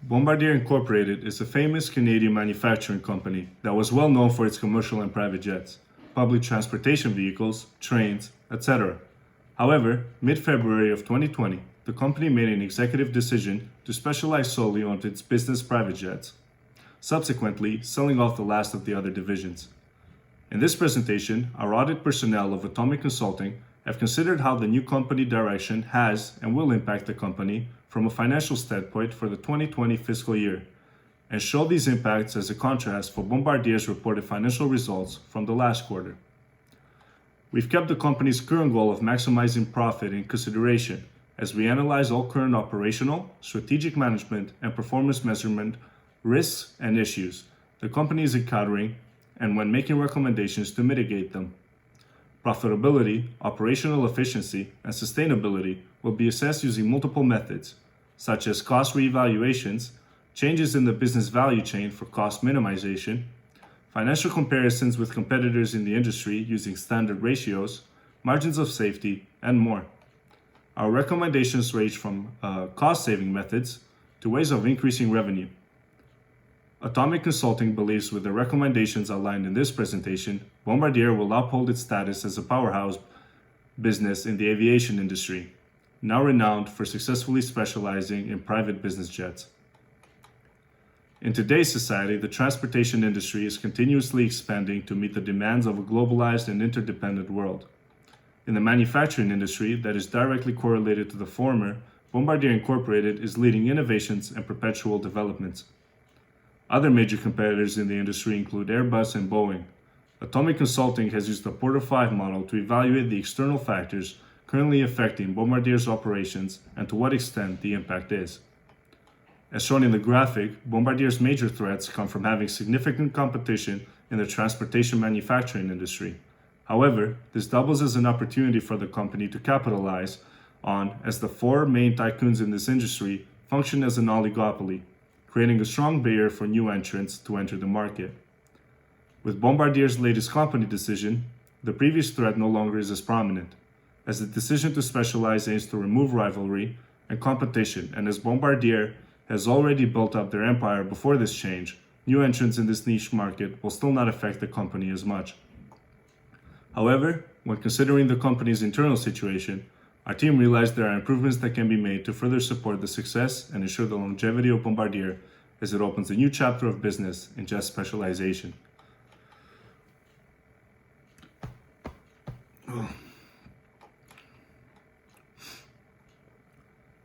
Bombardier Incorporated is a famous Canadian manufacturing company that was well known for its commercial and private jets, public transportation vehicles, trains, etc. However, mid-February of 2020, the company made an executive decision to specialize solely on its business private jets, subsequently selling off the last of the other divisions. In this presentation, our audit personnel of Atomic Consulting have considered how the new company direction has and will impact the company from a financial standpoint for the 2020 fiscal year, and show these impacts as a contrast for Bombardier's reported financial results from the last quarter. We've kept the company's current goal of maximizing profit in consideration as we analyze all current operational, strategic management, and performance measurement risks and issues the company is encountering, and when making recommendations to mitigate them. Profitability, operational efficiency, and sustainability will be assessed using multiple methods, such as cost reevaluations, changes in the business value chain for cost minimization, financial comparisons with competitors in the industry using standard ratios, margins of safety, and more. Our recommendations range from cost-saving methods to ways of increasing revenue. Atomic Consulting believes with the recommendations outlined in this presentation, Bombardier will uphold its status as a powerhouse business in the aviation industry, now renowned for successfully specializing in private business jets. In today's society, the transportation industry is continuously expanding to meet the demands of a globalized and interdependent world. In the manufacturing industry that is directly correlated to the former, Bombardier Incorporated is leading innovations and perpetual developments. Other major competitors in the industry include Airbus and Boeing. Atomic Consulting has used the Porter 5 model to evaluate the external factors currently affecting Bombardier's operations and to what extent the impact is. As shown in the graphic, Bombardier's major threats come from having significant competition in the transportation manufacturing industry. However, this doubles as an opportunity for the company to capitalize on as the four main tycoons in this industry function as an oligopoly, creating a strong barrier for new entrants to enter the market. With Bombardier's latest company decision, the previous threat no longer is as prominent, as the decision to specialize aims to remove rivalry and competition, and as Bombardier has already built up their empire before this change, new entrants in this niche market will still not affect the company as much. However, when considering the company's internal situation, our team realized there are improvements that can be made to further support the success and ensure the longevity of Bombardier as it opens a new chapter of business in jet specialization.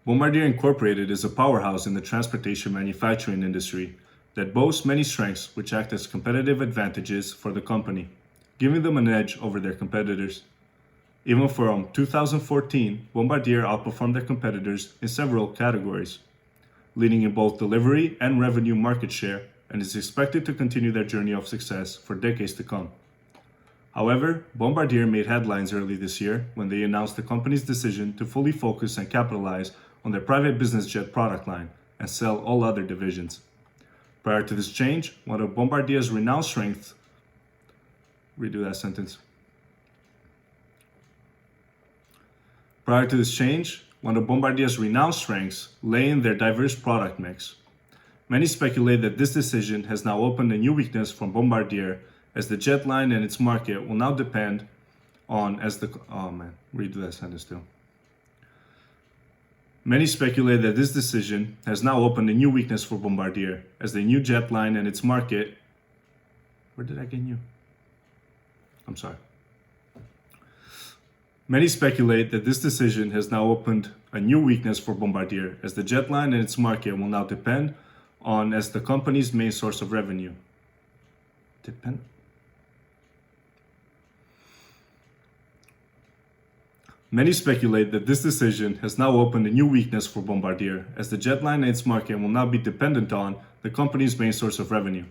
Bombardier Incorporated is a powerhouse in the transportation manufacturing industry that boasts many strengths which act as competitive advantages for the company, giving them an edge over their competitors. Even from 2014, Bombardier outperformed their competitors in several categories, leading in both delivery and revenue market share, and is expected to continue their journey of success for decades to come. However, Bombardier made headlines early this year when they announced the company's decision to fully focus and capitalize on their private business jet product line and sell all other divisions. Prior to this change, one of Bombardier's renowned strengths Prior to this change, one of Bombardier's renowned strengths lay in their diverse product mix. Many speculate that this decision has now opened a new weakness for Bombardier, as the jet line and its market will now depend on Many speculate that this decision has now opened a new weakness for Bombardier, as the new jet line and its market. Many speculate that this decision has now opened a new weakness for Bombardier, as the jet line and its market will now depend on as the company's main source of revenue. Many speculate that this decision has now opened a new weakness for Bombardier, as the jet line and its market will now be dependent on the company's main source of revenue.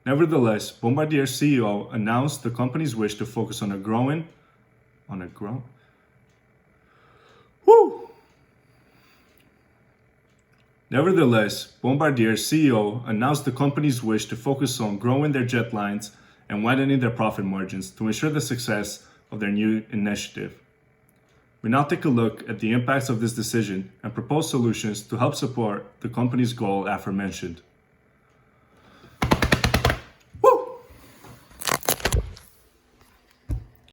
Nevertheless, Bombardier's CEO announced the company's wish to focus on Nevertheless, Bombardier's CEO announced the company's wish to focus on growing their jet lines and widening their profit margins to ensure the success of their new initiative. We now take a look at the impacts of this decision and propose solutions to help support the company's goal aforementioned.